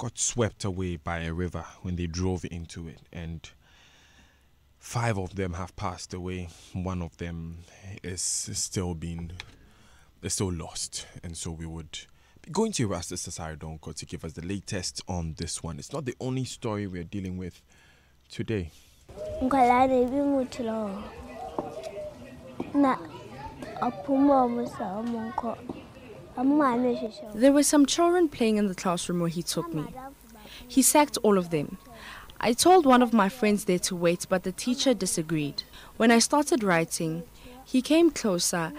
got swept away by a river when they drove into it, and 5 of them have passed away. One of them is still lost, and so we would be going to Rasta Sasaridonko to give us the latest on this one. It's not the only story we're dealing with today. There were some children playing in the classroom where he took me. He sacked all of them. I told one of my friends there to wait, but the teacher disagreed. When I started writing, he came closer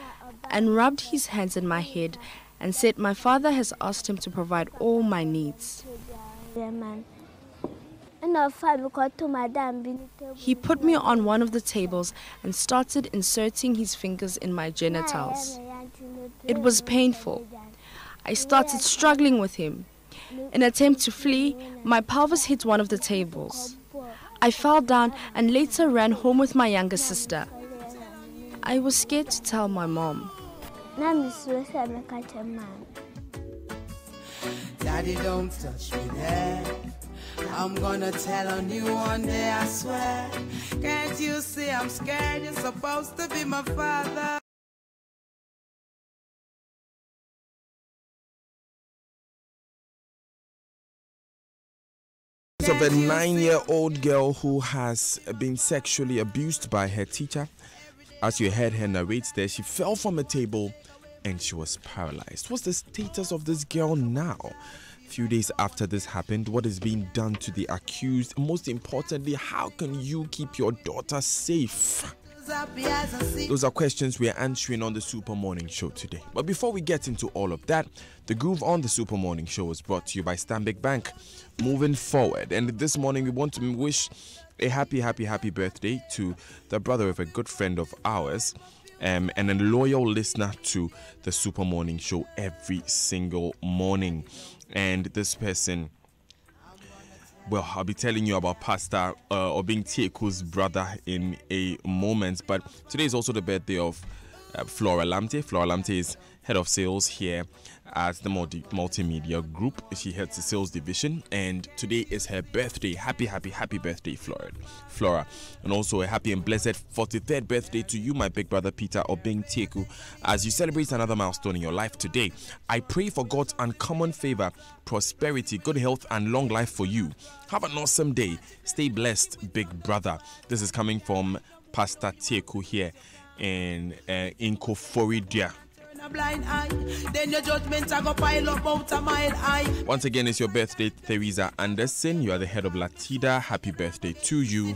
and rubbed his hands in my head and said my father has asked him to provide all my needs. He put me on one of the tables and started inserting his fingers in my genitals. It was painful. I started struggling with him. In an attempt to flee, my pelvis hit one of the tables. I fell down and later ran home with my younger sister. I was scared to tell my mom. Daddy, don't touch me there. I'm gonna tell on you one day, I swear. Can't you see I'm scared? You're supposed to be my father. Of a 9-year-old girl who has been sexually abused by her teacher. As you heard her narrate there, she fell from a table and she was paralyzed. What's the status of this girl now? A few days after this happened, what is being done to the accused? And most importantly, how can you keep your daughter safe? Those are questions we are answering on the Super Morning Show today. But before we get into all of that, the Groove on the Super Morning Show is brought to you by Stanbic Bank. Moving forward, and this morning we want to wish a happy birthday to the brother of a good friend of ours, and a loyal listener to the Super Morning Show every single morning. And this person, well, I'll be telling you about Pastor Obing Tieku's brother in a moment. But today is also the birthday of Flora Lamte. Flora Lamte is head of sales here at the multimedia group. She heads the sales division, and today is her birthday. Happy birthday, Flora. And also a happy and blessed 43rd birthday to you, my big brother Peter Obing Tieku, as you celebrate another milestone in your life today. I pray for God's uncommon favor, prosperity, good health, and long life for you. Have an awesome day. Stay blessed, big brother. This is coming from Pastor Tieku here in Koforidia. Once again, it's your birthday, Theresa Anderson. You are the head of Latida. Happy birthday to you.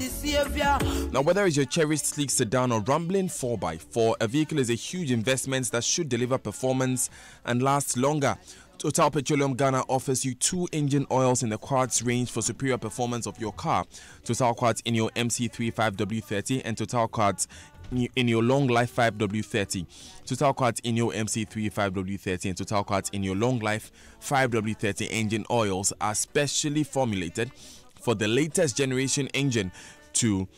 Now, whether it's your cherished sleek sedan or rumbling 4x4, a vehicle is a huge investment that should deliver performance and last longer. Total Petroleum Ghana offers you 2 engine oils in the quartz range for superior performance of your car. Total Quartz in your MC3 5W30 and Total Quartz in your long life 5W30. Total Quartz in your MC3 5W30 and Total Quartz in your long life 5W30 engine oils are specially formulated for the latest generation engine to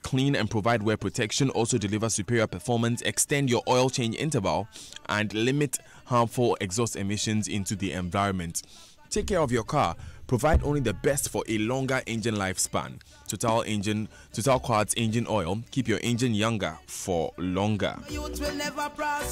clean and provide wear protection, also deliver superior performance, extend your oil change interval, and limit harmful exhaust emissions into the environment. Take care of your car. Provide only the best for a longer engine lifespan. Total Quartz engine oil. Keep your engine younger for longer.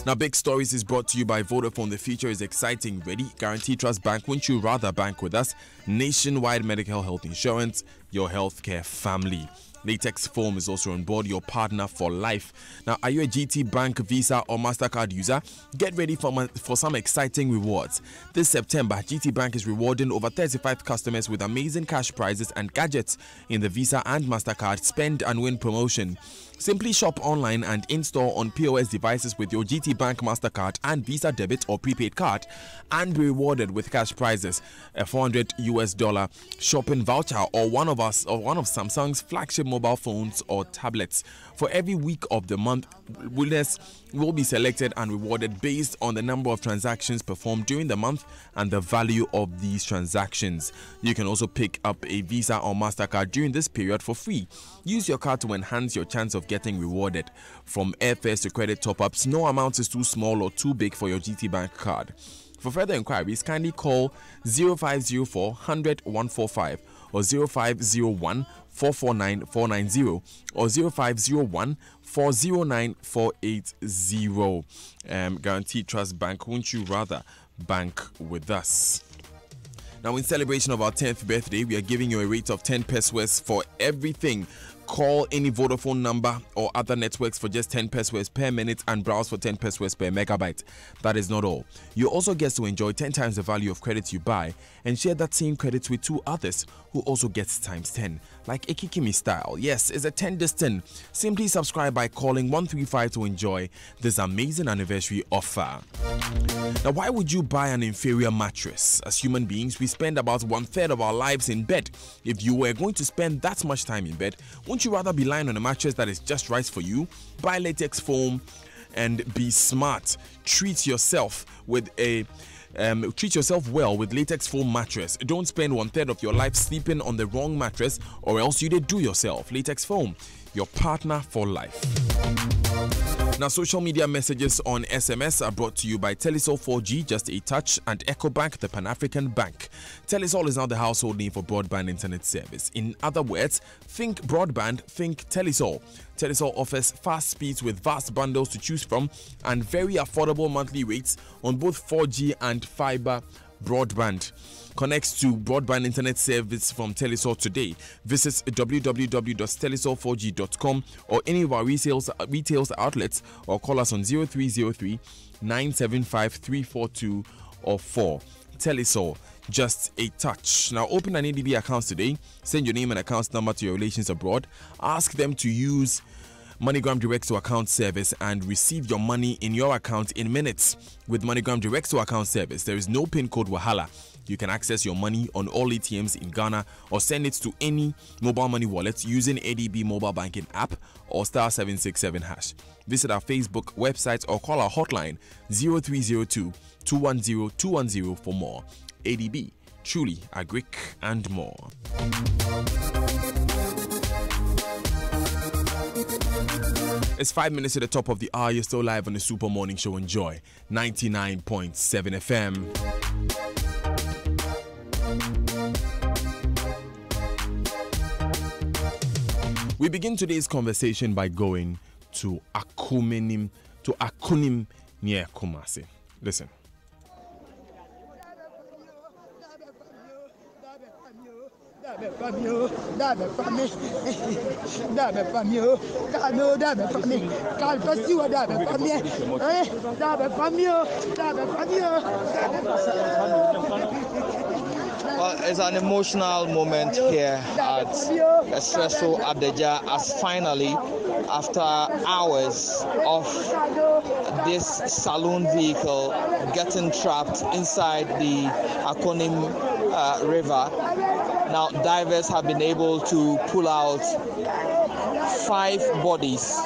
Now, Big Stories is brought to you by Vodafone. The future is exciting. Ready? Guarantee Trust Bank. Wouldn't you rather bank with us? Nationwide medical health insurance. Your healthcare family. Latex Foam is also on board, your partner for life. Now, are you a GT Bank, Visa, or MasterCard user? Get ready for some exciting rewards. This September, GT Bank is rewarding over 35 customers with amazing cash prizes and gadgets in the Visa and MasterCard Spend and Win promotion. Simply shop online and in-store on POS devices with your GT Bank MasterCard and Visa debit or prepaid card and be rewarded with cash prizes, a $400 shopping voucher or one of Samsung's flagship mobile phones or tablets. For every week of the month, winners will be selected and rewarded based on the number of transactions performed during the month and the value of these transactions. You can also pick up a Visa or MasterCard during this period for free. Use your card to enhance your chance of getting rewarded. From airfares to credit top-ups, no amount is too small or too big for your GT Bank card. For further inquiries, kindly call 0504 100 145 or 0501 449 490 or 0501 409 480. Guaranteed Trust Bank, won't you rather bank with us? Now, in celebration of our 10th birthday, we are giving you a rate of 10 pesos for everything. Call any Vodafone number or other networks for just 10 pesos per minute and browse for 10 pesos per megabyte. That is not all. You also get to enjoy 10 times the value of credit you buy and share that same credit with 2 others who also gets times 10, like Ekikimi style. Yes, it's a 10 this 10. Simply subscribe by calling 135 to enjoy this amazing anniversary offer. Now, why would you buy an inferior mattress? As human beings, we spend about 1/3 of our lives in bed. If you were going to spend that much time in bed, wouldn't you rather be lying on a mattress that is just right for you? Buy latex foam and be smart. Treat yourself well with latex foam mattress. Don't spend 1/3 of your life sleeping on the wrong mattress, or else you did do yourself. Latex foam, your partner for life. Now, social media messages on SMS are brought to you by Telisol 4G, Just a Touch, and EcoBank, the Pan-African Bank. Telisol is now the household name for broadband internet service. In other words, think broadband, think Telisol. Telisol offers fast speeds with vast bundles to choose from and very affordable monthly rates on both 4G and fiber broadband. Connect to broadband internet service from Telisol today. Visit www.telisol4g.com or any of our retail outlets, or call us on 0303 975 342 or 4. Telisol, just a touch. Now, open an ADB account today. Send your name and account number to your relations abroad. Ask them to use MoneyGram Direct to Account service and receive your money in your account in minutes. With MoneyGram Direct to Account service, there is no PIN code wahala. You can access your money on all ATMs in Ghana or send it to any mobile money wallet using ADB mobile banking app or *767#. Visit our Facebook, website, or call our hotline 0302 210 210 for more. ADB, truly agric and more. It's 5 minutes to the top of the hour. You're still live on the Super Morning Show. Enjoy 99.7 FM. We begin today's conversation by going to Akunim near Kumasi. Listen. Well, it's an emotional moment here at Espresso Adeja, as finally, after hours of this saloon vehicle getting trapped inside the Akonim River, now divers have been able to pull out 5 bodies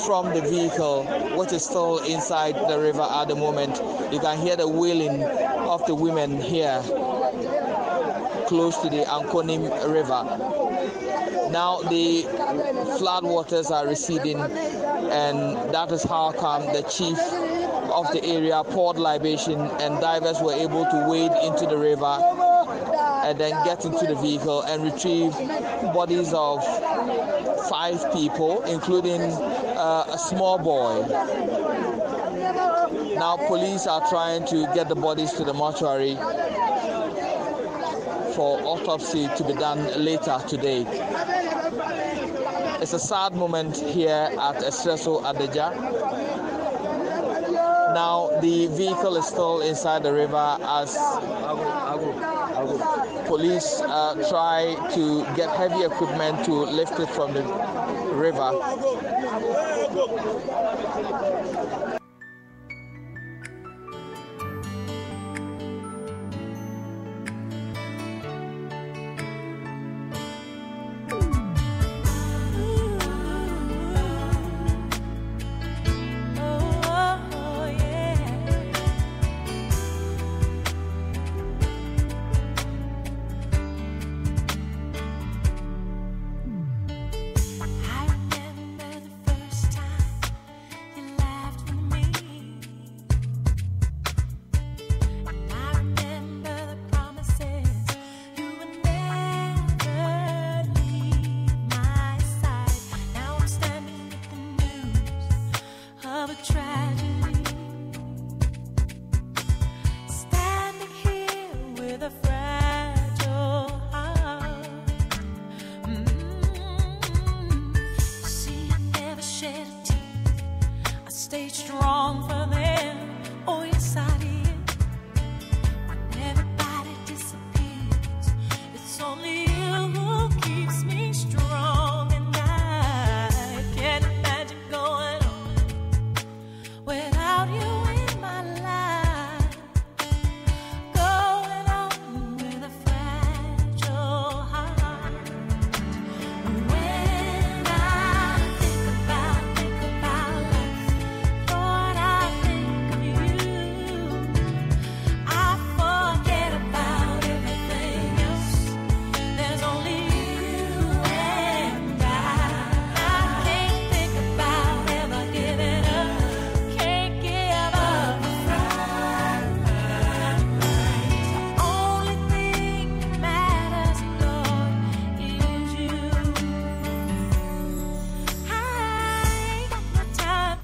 from the vehicle, which is still inside the river at the moment. You can hear the wailing of the women here close to the Ankonim River. Now the flood waters are receding, and that is how come the chief of the area poured libation and divers were able to wade into the river and then get into the vehicle and retrieve bodies of 5 people, including a small boy. Now police are trying to get the bodies to the mortuary for autopsy to be done later today. It's a sad moment here at Espresso Adeja. Now the vehicle is still inside the river as police try to get heavy equipment to lift it from the river. I remember the first time you laughed when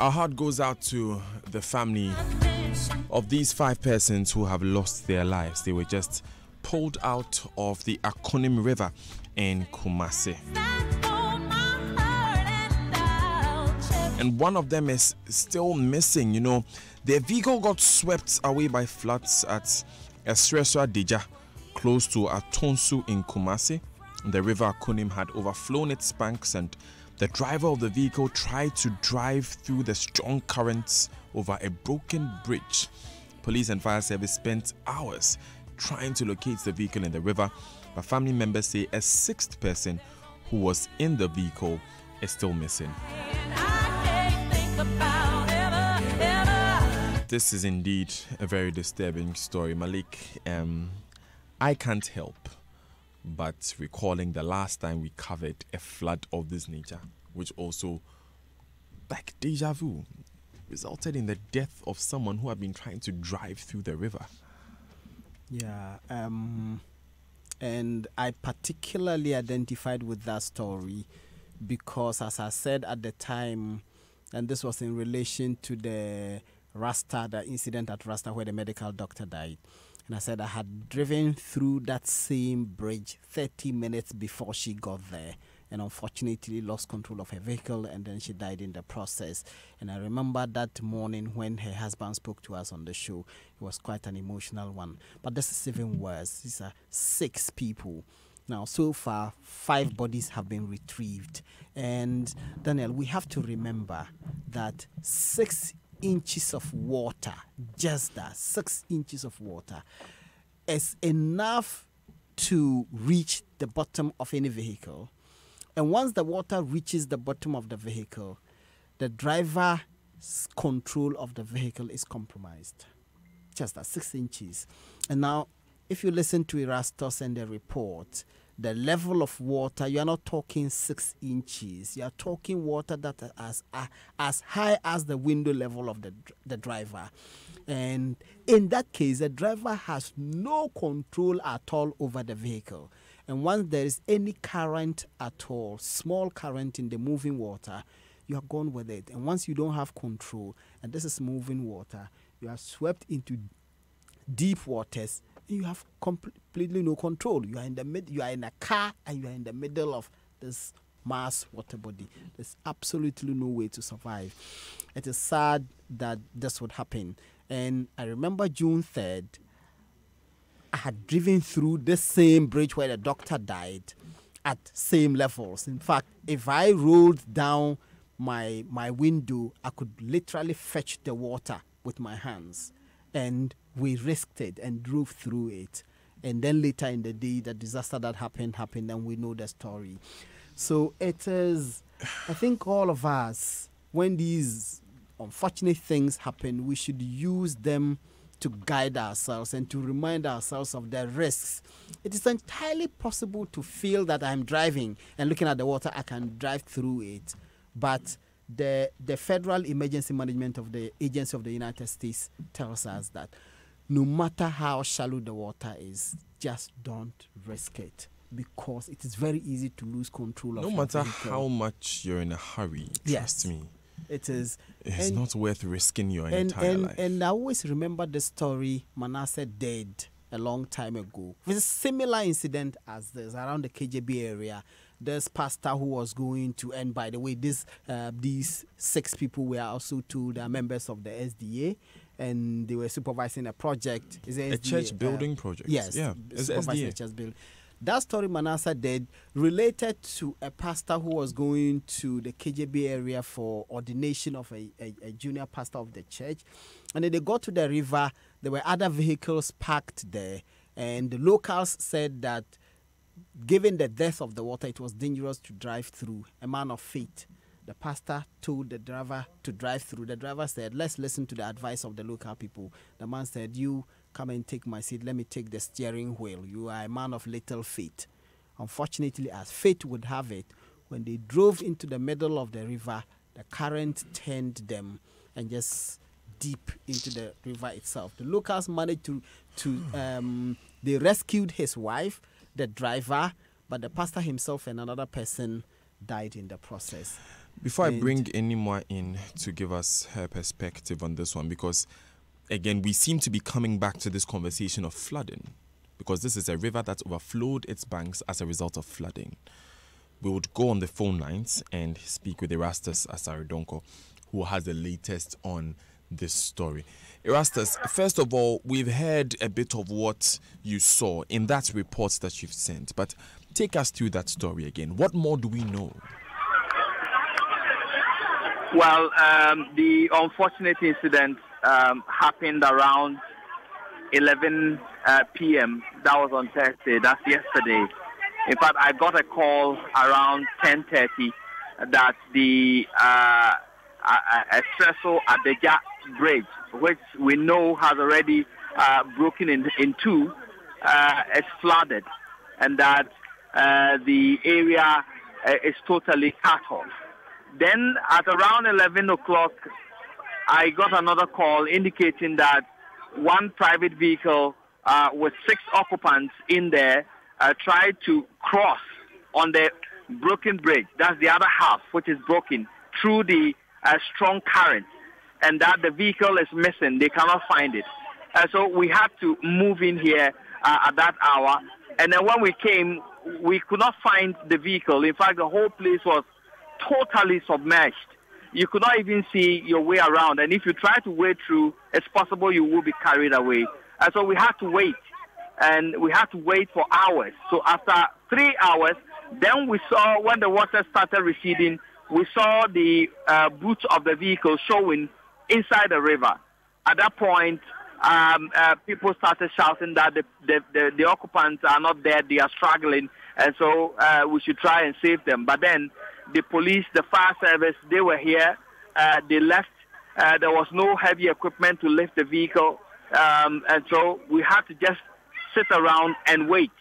Our heart goes out to the family of these 5 persons who have lost their lives. They were just pulled out of the Akonim River in Kumasi. And one of them is still missing. You know, their vehicle got swept away by floods at Esreswa Deja, close to Atonsu in Kumasi. The river Akonim had overflown its banks, and the driver of the vehicle tried to drive through the strong currents over a broken bridge. Police and fire service spent hours trying to locate the vehicle in the river, but family members say a 6th person who was in the vehicle is still missing. This is indeed a very disturbing story, Malik. I can't help but recalling the last time we covered a flood of this nature, which also, like deja vu, resulted in the death of someone who had been trying to drive through the river. Yeah, and I particularly identified with that story because, as I said at the time, and this was in relation to the incident at Rasta where the medical doctor died. And I said I had driven through that same bridge 30 minutes before she got there, and unfortunately lost control of her vehicle, and then she died in the process. And I remember that morning when her husband spoke to us on the show. It was quite an emotional one. But this is even worse. These are 6 people. Now, so far, 5 bodies have been retrieved. And Daniel, we have to remember that 6 inches of water, just that, 6 inches of water, is enough to reach the bottom of any vehicle. And once the water reaches the bottom of the vehicle, the driver's control of the vehicle is compromised. Just that, 6 inches. And now, if you listen to Erastus and the report, the level of water, you are not talking 6 inches. You are talking water that is as high as the window level of the driver. And in that case, the driver has no control at all over the vehicle. And once there is any current at all, small current in the moving water, you are gone with it. And once you don't have control, and this is moving water, you are swept into deep waters. You have completely no control. You are in the you are in a car, and you are in the middle of this mass water body. There's absolutely no way to survive. It is sad that this would happen. And I remember June 3rd, I had driven through the same bridge where the doctor died at same levels. In fact, if I rolled down my window, I could literally fetch the water with my hands. And we risked it and drove through it. And then later in the day, the disaster that happened, and we know the story. So it is, I think all of us, when these unfortunate things happen, we should use them to guide ourselves and to remind ourselves of the risks. It is entirely possible to feel that I'm driving and looking at the water, I can drive through it. But the Federal Emergency Management of the Agency of the United States tells us that no matter how shallow the water is, just don't risk it, because it is very easy to lose control of no your matter vehicle. how much you're in a hurry, trust me. It is. It's not worth risking your entire life. And I always remember the story Manasseh did a long time ago. It was a similar incident as this around the KJB area. There's pastor who was going to, and by the way, these 6 people were also told they are members of the SDA, and they were supervising a project. Is it a SDA? church building project. Yes, yeah, it's supervising SDA. a church building. That story Manasseh did related to a pastor who was going to the KJB area for ordination of a junior pastor of the church. And then they got to the river. There were other vehicles parked there. And the locals said that given the depth of the water, it was dangerous to drive through. A man of faith. The pastor told the driver to drive through. The driver said, let's listen to the advice of the local people. The man said, you come and take my seat. Let me take the steering wheel. You are a man of little faith. Unfortunately, as fate would have it, when they drove into the middle of the river, the current turned them and just deep into the river itself. The locals managed they rescued his wife, the driver, but the pastor himself and another person died in the process. Before I bring any more in to give us her perspective on this one, because again, we seem to be coming back to this conversation of flooding, because this is a river that's overflowed its banks as a result of flooding. We would go on the phone lines and speak with Erastus Asare-Donkor, who has the latest on this story. Erastus, first of all, we've heard a bit of what you saw in that report that you've sent, but take us through that story again. What more do we know? Well, the unfortunate incident happened around 11 p.m. That was on Thursday. That's yesterday. In fact, I got a call around 10:30 that the Estresso Adeja Bridge, which we know has already broken in two, is flooded, and that the area is totally cut off. Then at around 11 o'clock, I got another call indicating that one private vehicle with 6 occupants in there tried to cross on the broken bridge. That's the other half, which is broken, through the strong current, and that the vehicle is missing. They cannot find it. So we had to move in here at that hour. And then when we came, we could not find the vehicle. In fact, the whole place was totally submerged. You could not even see your way around. And if you try to wade through, it's possible you will be carried away. And so we had to wait. And we had to wait for hours. So after 3 hours, then we saw, when the water started receding, we saw the boot of the vehicle showing inside the river. At that point, people started shouting that the occupants are not there, they are struggling, and so we should try and save them. But then the police, the fire service, they were here. They left. There was no heavy equipment to lift the vehicle, and so we had to just sit around and wait.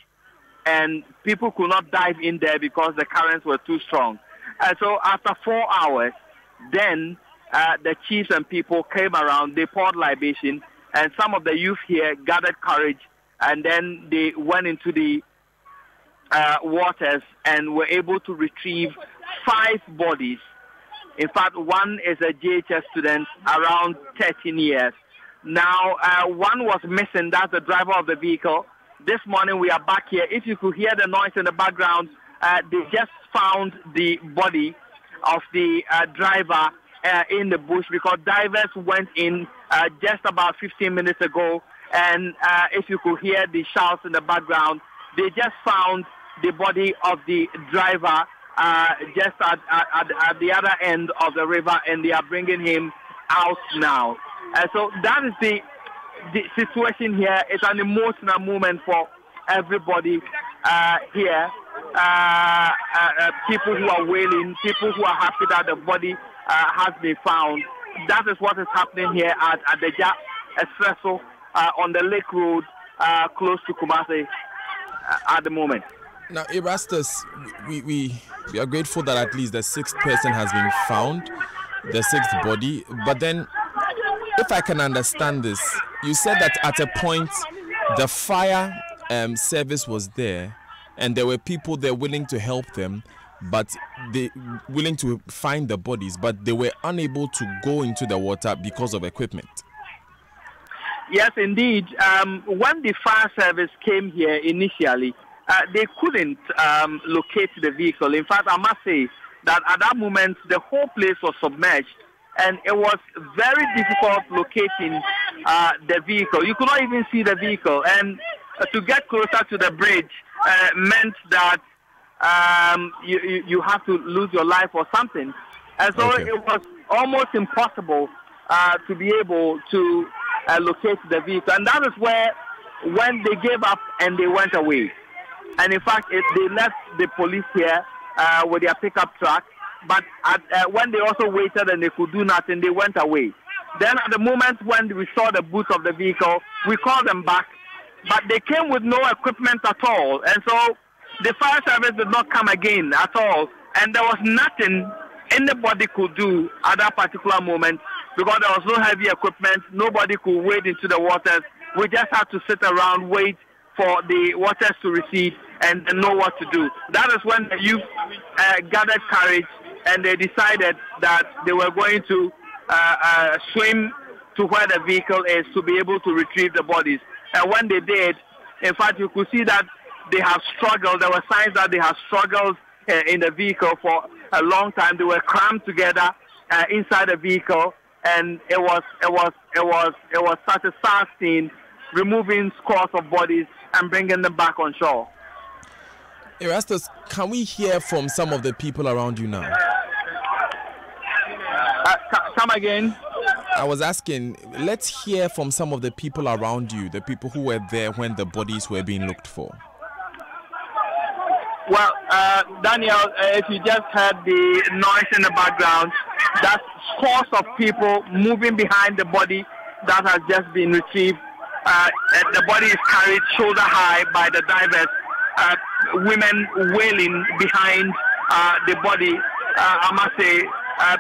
And people could not dive in there because the currents were too strong. And so after 4 hours, then the chiefs and people came around, they poured libation, and some of the youth here gathered courage, and then they went into the waters and were able to retrieve 5 bodies. In fact, one is a JHS student around 13 years. Now, one was missing. That's the driver of the vehicle. This morning we are back here. If you could hear the noise in the background, they just found the body of the driver in the bush, because divers went in just about 15 minutes ago. And if you could hear the shouts in the background, they just found the body of the driver just at the other end of the river, and they are bringing him out now. So that is the situation here. It's an emotional moment for everybody here. People who are wailing, people who are happy that the body has been found. That is what is happening here at the Estresso on the Lake Road, close to Kumasi at the moment. Now, Erastus, we are grateful that at least the 6th person has been found, the 6th body. But then, if I can understand this, you said that at a point the fire service was there, and there were people there willing to help them, but they willing to find the bodies, but they were unable to go into the water because of equipment. Yes, indeed. When the fire service came here initially, they couldn't locate the vehicle. In fact, I must say that at that moment, the whole place was submerged, and it was very difficult locating the vehicle. You could not even see the vehicle, and to get closer to the bridge meant that you have to lose your life or something. And so it was almost impossible to be able to locate the vehicle. And that is where, when they gave up and they went away. And in fact, they left the police here with their pickup truck. But when they also waited and they could do nothing, they went away. Then at the moment when we saw the boot of the vehicle, we called them back. But they came with no equipment at all. And so the fire service did not come again at all. And there was nothing anybody could do at that particular moment, because there was no heavy equipment. Nobody could wade into the waters. We just had to sit around, wait for the waters to recede, and know what to do. That is when the youth gathered courage and they decided that they were going to swim to where the vehicle is to be able to retrieve the bodies. And when they did, in fact, you could see that they have struggled. There were signs that they have struggled in the vehicle for a long time. They were crammed together inside the vehicle, and it was such a sad scene, removing scores of bodies and bringing them back on shore. Erastus, can we hear from some of the people around you now? Come again? I was asking, let's hear from some of the people around you, the people who were there when the bodies were being looked for. Well, Daniel, if you just heard the noise in the background, that's scores of people moving behind the body that has just been retrieved. The body is carried shoulder high by the divers. Women wailing behind the body. I must say,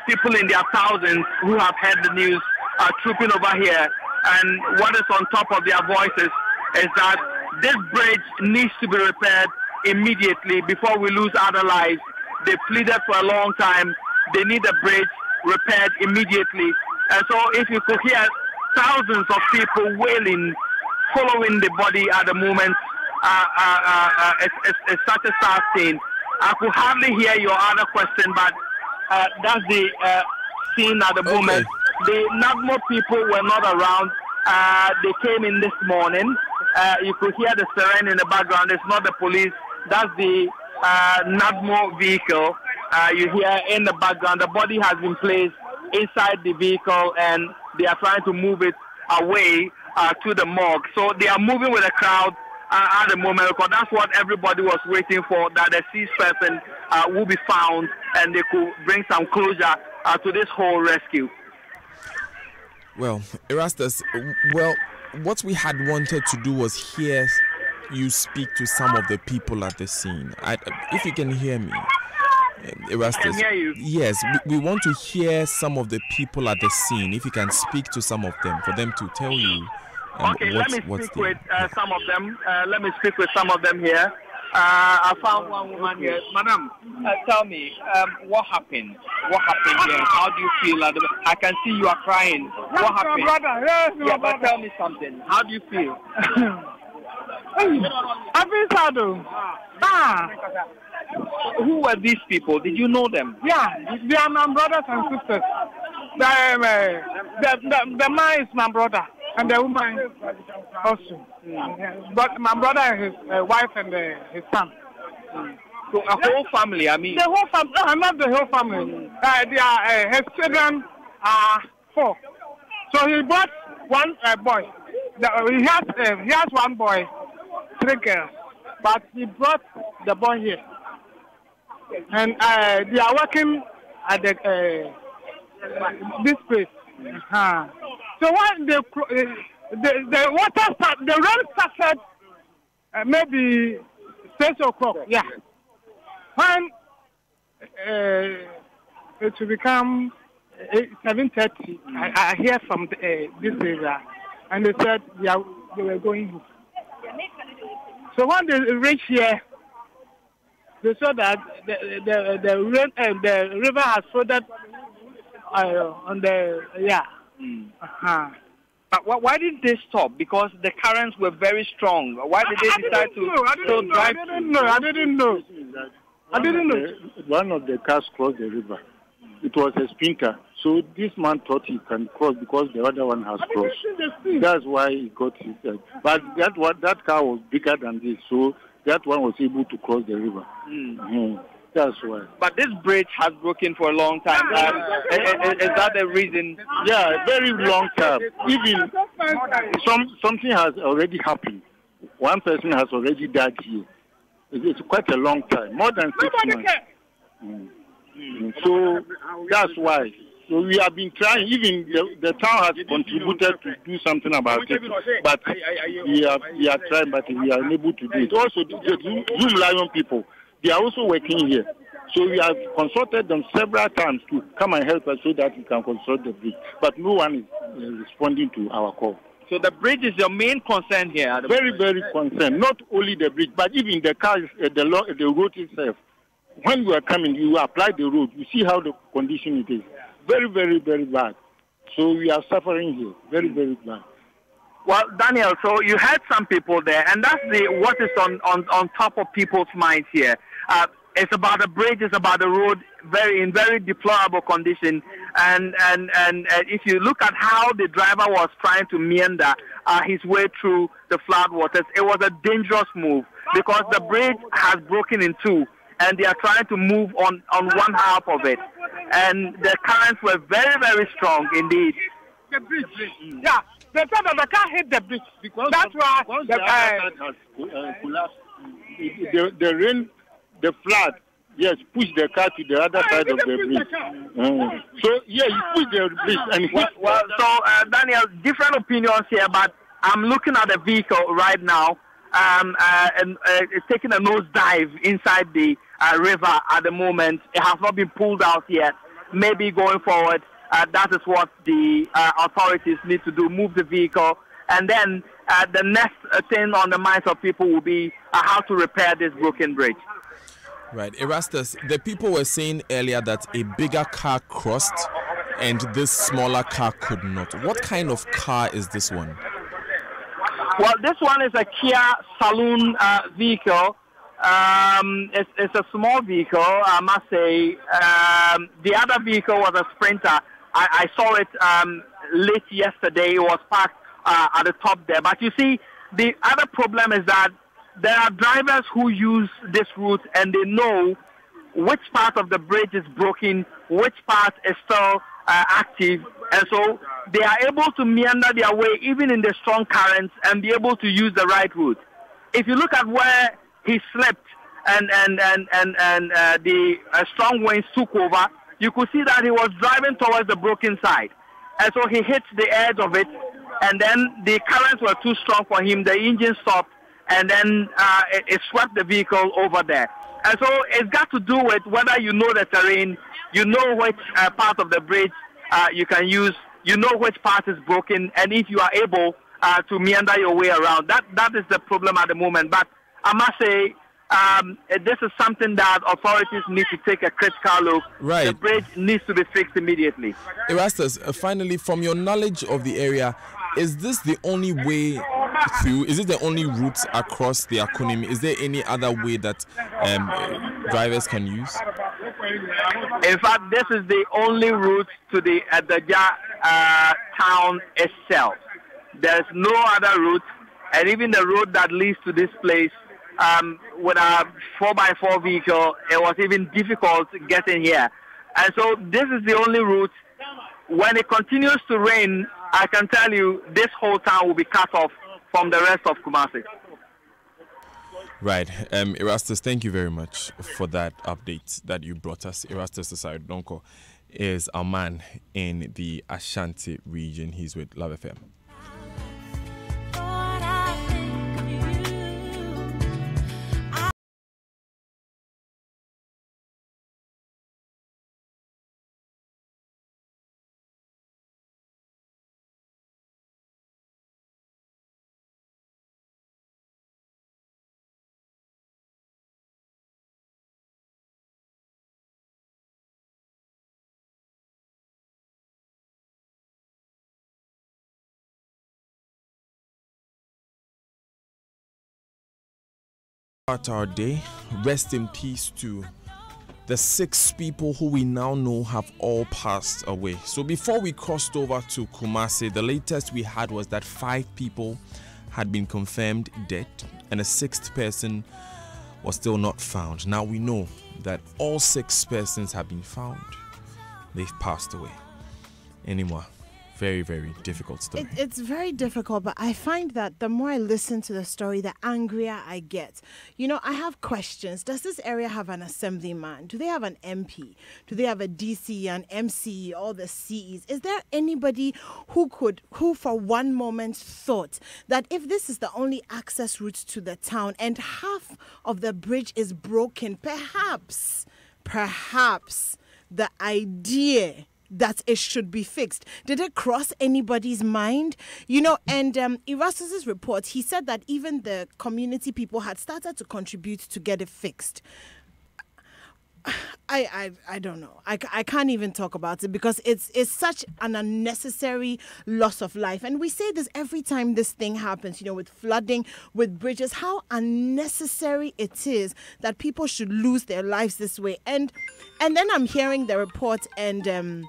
people in their thousands who have heard the news are trooping over here. And what is on top of their voices is that this bridge needs to be repaired immediately before we lose other lives. They pleaded for a long time. They need the bridge repaired immediately. And so if you could hear thousands of people wailing, following the body at the moment, it's such a sad scene. I could hardly hear your other question, but that's the scene at the moment. The NADMO people were not around. They came in this morning. You could hear the siren in the background. It's not the police. That's the NADMO vehicle. You hear in the background. The body has been placed inside the vehicle, and they are trying to move it away to the morgue. So they are moving with the crowd at the moment, because that's what everybody was waiting for, that the deceased person will be found and they could bring some closure to this whole rescue. Well, Erastus, what we had wanted to do was hear you speak to some of the people at the scene. If you can hear me, Erastus. I can hear you. Yes, we want to hear some of the people at the scene. If you can speak to some of them, for them to tell you. Okay, let me speak with some of them. Let me speak with some of them here. I found one woman here. Madam, tell me, what happened? What happened here? How do you feel? I can see you are crying. What happened? Yeah, but tell me something. How do you feel? I feel sad. Who were these people? Did you know them? Yeah, they are my brothers and sisters. The man is my brother, and the woman also. But my brother and his wife and his son. So a whole family, I mean? The whole family, not the whole family. His children are 4. So he brought one boy. He has one boy, 3 girls. But he brought the boy here. And they are working at this place. So when the water started, the rain started maybe 6 o'clock. Yeah. When it will become 7:30, I hear from this area, and they said they were going home. So when they reached here, they saw that the river has flooded on the But why did they stop? Because the currents were very strong. Why did they decide to drive? I didn't know. One of the cars crossed the river. It was a sprinter. So this man thought he can cross because the other one has crossed. That's why he got his head. But that car was bigger than this, so that one was able to cross the river. That's why. But this bridge has broken for a long time. Is that the reason? Yeah, a very long time. Even something has already happened. One person has already died here. It's quite a long time, more than 6 months. So that's why. So we have been trying. Even the town has contributed to do something about it, but we are trying, but we are unable to do it. Also, the Zoom Lion people, they are also working here. So we have consulted them several times to come and help us so that we can construct the bridge. But no one is responding to our call. So the bridge is your main concern here? Very, very concerned. Not only the bridge, but even the cars, the road itself. when we are coming, you apply the road. You see how the condition it is. Very, very, very bad. So we are suffering here. Very, very bad. Well, Daniel, so you had some people there, and that's what is on top of people's minds here. It's about the bridge, it's about the road, in very deplorable condition. And if you look at how the driver was trying to meander his way through the flood waters, it was a dangerous move because the bridge has broken in two, and they are trying to move on one half of it. And the currents were very, very strong indeed. The bridge, yeah. They said that they can't hit the bridge because that's why the other side has collapsed. The rain, the flood, yes, push the car to the other side of the bridge. So yeah, you push the bridge and so Daniel, different opinions here, but I'm looking at the vehicle right now, and it's taking a nosedive inside the river at the moment. It has not been pulled out yet. Maybe going forward. That is what the authorities need to do, move the vehicle. And then the next thing on the minds of people will be how to repair this broken bridge. Right. Erastus, the people were saying earlier that a bigger car crossed and this smaller car could not. What kind of car is this one? Well, this one is a Kia Saloon vehicle. It's a small vehicle, I must say. The other vehicle was a Sprinter. I saw it late yesterday. It was parked at the top there. But you see, the other problem is that there are drivers who use this route and they know which part of the bridge is broken, which part is still active. And so they are able to meander their way even in the strong currents and be able to use the right route. If you look at where he slipped and the strong winds took over, you could see that he was driving towards the broken side. And so he hit the edge of it, and then the currents were too strong for him. The engine stopped, and then it swept the vehicle over there. And so it's got to do with whether you know the terrain, you know which part of the bridge you can use, you know which part is broken, and if you are able to meander your way around. That is the problem at the moment. But I must say, this is something that authorities need to take a critical look. Right. The bridge needs to be fixed immediately. Erastus, finally, from your knowledge of the area, is this the only way through? Is it the only route across the Akunim? Is there any other way that drivers can use? In fact, this is the only route to the Adagya town itself. There's no other route, and even the road that leads to this place, with a 4x4 vehicle, it was even difficult getting here. And so this is the only route. When it continues to rain, I can tell you this whole town will be cut off from the rest of Kumasi. Right. Erastus, thank you very much for that update that you brought us. Erastus Asare-Donkor is a man in the Ashanti region. He's with Love FM. Start our day. Rest in peace to the 6 people who we now know have all passed away. So before we crossed over to Kumasi, the latest we had was that 5 people had been confirmed dead and a 6th person was still not found. Now we know that all 6 persons have been found. They've passed away. Anymore. Very, very difficult story. It's very difficult, but I find that the more I listen to the story, the angrier I get. You know, I have questions. Does this area have an assemblyman? Do they have an MP? Do they have a DC, an MC, all the CEs? Is there anybody who for one moment thought that if this is the only access route to the town and half of the bridge is broken, perhaps the idea that it should be fixed. Did it cross anybody's mind? You know, and Erastus's report, he said that even the community people had started to contribute to get it fixed. I don't know. I can't even talk about it because it's such an unnecessary loss of life. And we say this every time this thing happens, with flooding, with bridges, how unnecessary it is that people should lose their lives this way. And then I'm hearing the report and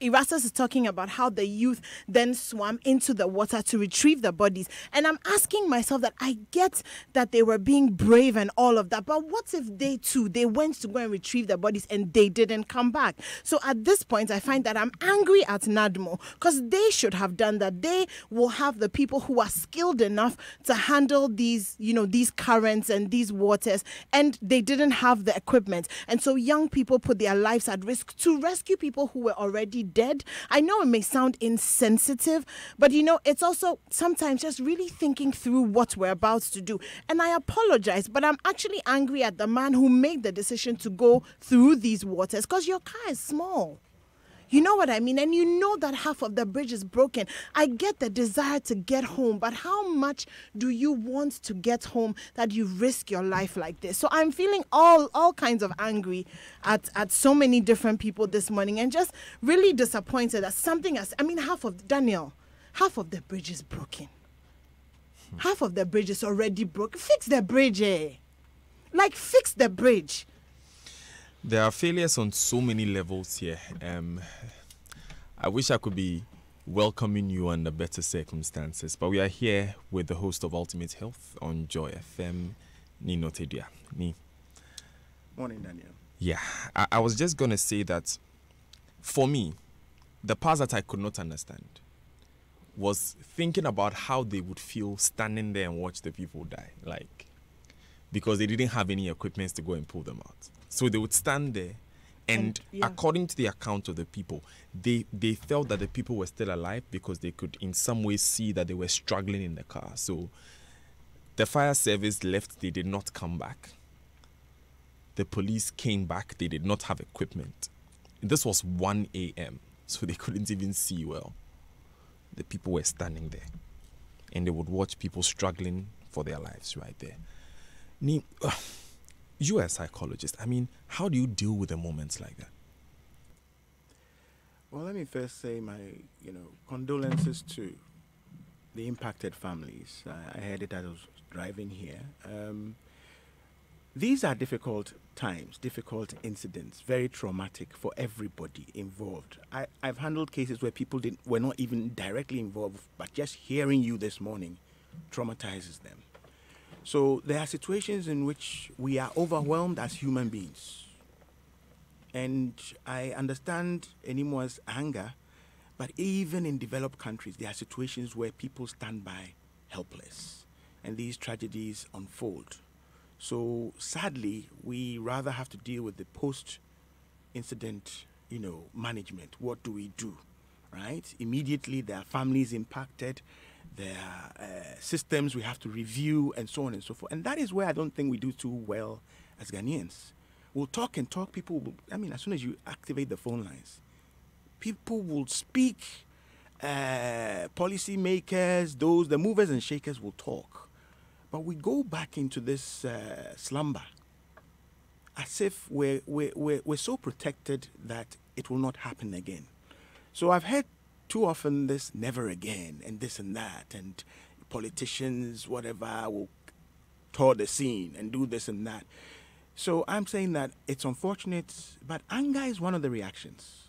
Erastus is talking about how the youth then swam into the water to retrieve the bodies. And I'm asking myself that I get that they were being brave and all of that, but what if they went to go and retrieve the bodies and they didn't come back? So at this point, I find that I'm angry at NADMO because they should have done that. They will have the people who are skilled enough to handle these, these currents and these waters, and they didn't have the equipment. And so young people put their lives at risk to rescue people who were already dead. I know it may sound insensitive, but it's also sometimes just really thinking through what we're about to do. And I apologize, but I'm actually angry at the man who made the decision to go through these waters because your car is small. You know what I mean? And you know that half of the bridge is broken. I get the desire to get home, but how much do you want to get home that you risk your life like this? So I'm feeling all kinds of angry at so many different people this morning and just really disappointed that half of the bridge is broken. Half of the bridge is already broken. Fix the bridge, fix the bridge. There are failures on so many levels here. I wish I could be welcoming you under better circumstances, but we are here with the host of Ultimate Health on Joy FM, Nino Tedia. Morning, Daniel. Yeah, I was just going to say that for me, the part that I could not understand was thinking about how they would feel standing there and watch the people die, because they didn't have any equipment to go and pull them out. So they would stand there, and according to the account of the people, they felt that the people were still alive because they could in some way see that they were struggling in the car. So the fire service left, they did not come back. The police came back, they did not have equipment. This was 1 a.m., so they couldn't even see well. The people were standing there, and they would watch people struggling for their lives right there. You are a psychologist. How do you deal with the moments like that? Well, let me first say my, condolences to the impacted families. I heard it as I was driving here. These are difficult times, difficult incidents, very traumatic for everybody involved. I've handled cases where people were not even directly involved, but just hearing you this morning traumatizes them. So there are situations in which we are overwhelmed as human beings. And I understand Enimo's anger, but even in developed countries, there are situations where people stand by helpless, and these tragedies unfold. So sadly, we rather have to deal with the post-incident, management. What do we do, right? Immediately, there are families impacted. There are systems we have to review and so on and so forth. And that is where I don't think we do too well as Ghanaians. We'll talk and talk. People will, as soon as you activate the phone lines, people will speak. Policy makers, the movers and shakers will talk. But we go back into this slumber as if we're so protected that it will not happen again. So I've heard too often this never again and this and that, and politicians, whatever, will tour the scene and do this and that. So I'm saying that it's unfortunate, but anger is one of the reactions.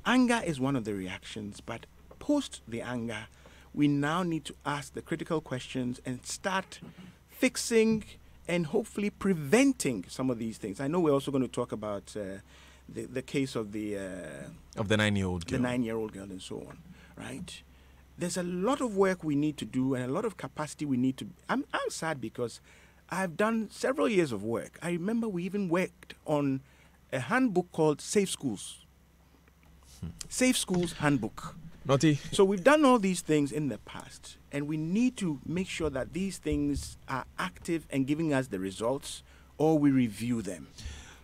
Anger is one of the reactions, but post the anger, we now need to ask the critical questions and start fixing and hopefully preventing some of these things. I know we're also going to talk about the case of the 9-year-old girl. The 9-year-old girl and so on, right? There's a lot of work we need to do and a lot of capacity we need to... I'm sad because I've done several years of work. I remember we even worked on a handbook called Safe Schools. Safe Schools Handbook. Naughty. So we've done all these things in the past, and we need to make sure that these things are active and giving us the results, or we review them.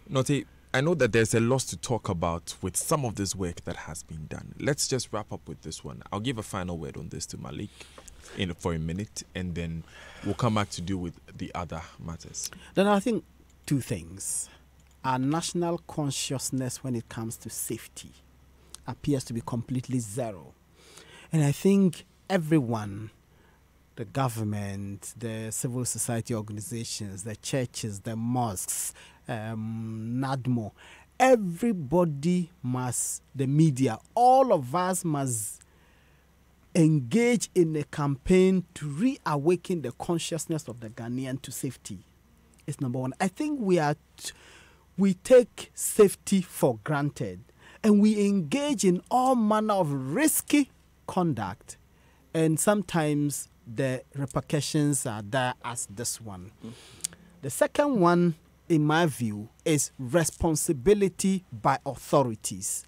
Naughty, I know that there's a lot to talk about with some of this work that has been done. Let's just wrap up with this one. I'll give a final word on this to Malik for a minute, and then we'll come back to deal with the other matters. Then I think two things. Our national consciousness when it comes to safety appears to be completely zero. And I think everyone, the government, the civil society organizations, the churches, the mosques, NADMO, everybody must, the media, all of us must engage in a campaign to reawaken the consciousness of the Ghanaian to safety. It's number one. I think we take safety for granted and we engage in all manner of risky conduct, and sometimes the repercussions are there as this one. The second one, in my view, is responsibility by authorities.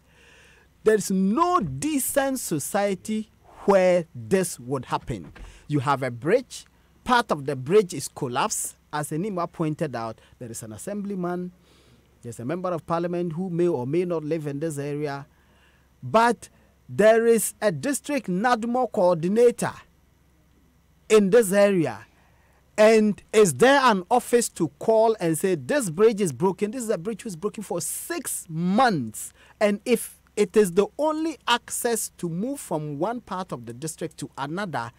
There is no decent society where this would happen. You have a bridge, part of the bridge is collapsed. As Enima pointed out, there is an assemblyman, there's a member of parliament who may or may not live in this area, but there is a district NADMO coordinator in this area. And is there an office to call and say, this bridge is broken? This is a bridge which is broken for 6 months. And if it is the only access to move from one part of the district to another,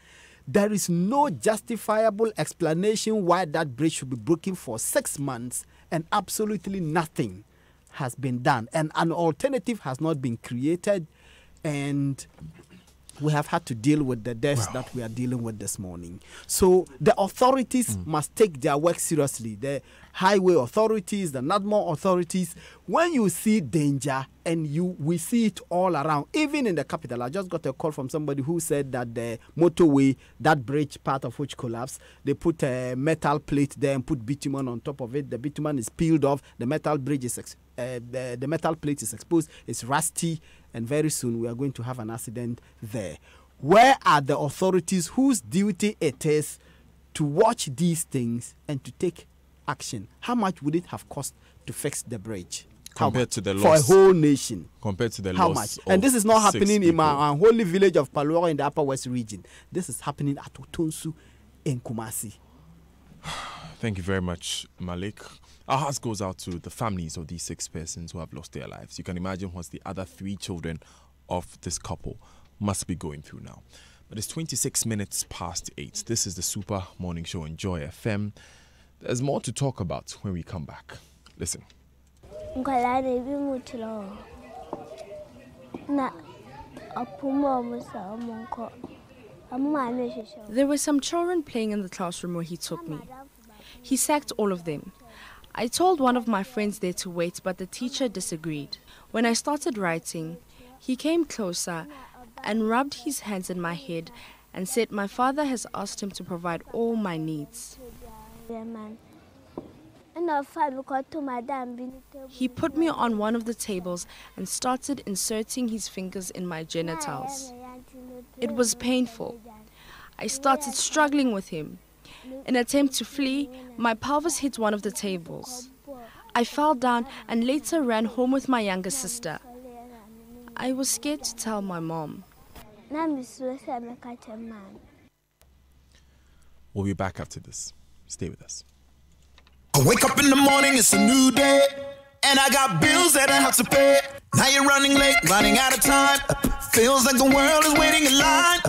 there is no justifiable explanation why that bridge should be broken for 6 months and absolutely nothing has been done. And an alternative has not been created. And we have had to deal with the deaths that we are dealing with this morning. So the authorities must take their work seriously. The highway authorities, the NADMO authorities, when you see danger, and we see it all around, even in the capital. I just got a call from somebody who said that the motorway, that bridge, part of which collapsed, they put a metal plate there and put bitumen on top of it. The bitumen is peeled off. The metal bridge is the metal plate is exposed. It's rusty. And very soon we are going to have an accident there. Where are the authorities whose duty it is to watch these things and to take action? How much would it have cost to fix the bridge? Compared to the loss for a whole nation. Compared to the how loss. Much? And this is not happening in my unholy village of Paluoro in the Upper West region. This is happening at Otonsu in Kumasi. Thank you very much, Malik. Our hearts goes out to the families of these 6 persons who have lost their lives. You can imagine what the other 3 children of this couple must be going through now. But it's 26 minutes past 8. This is the Super Morning Show on Joy FM. There's more to talk about when we come back. Listen. There were some children playing in the classroom where he took me. He sacked all of them. I told one of my friends there to wait, but the teacher disagreed. When I started writing, he came closer and rubbed his hands in my head and said my father has asked him to provide all my needs. He put me on one of the tables and started inserting his fingers in my genitals. It was painful. I started struggling with him. In an attempt to flee, my pelvis hit one of the tables. I fell down and later ran home with my younger sister. I was scared to tell my mom. We'll be back after this. Stay with us. I wake up in the morning, it's a new day, and I got bills that I have to pay. Now you're running late, running out of time. Feels like the world is waiting in line.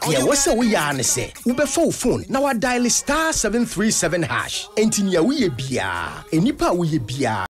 Yeah, what's up? We are say Ube phone. Now I dial *737#. Entinia we bia. Enipa we bia.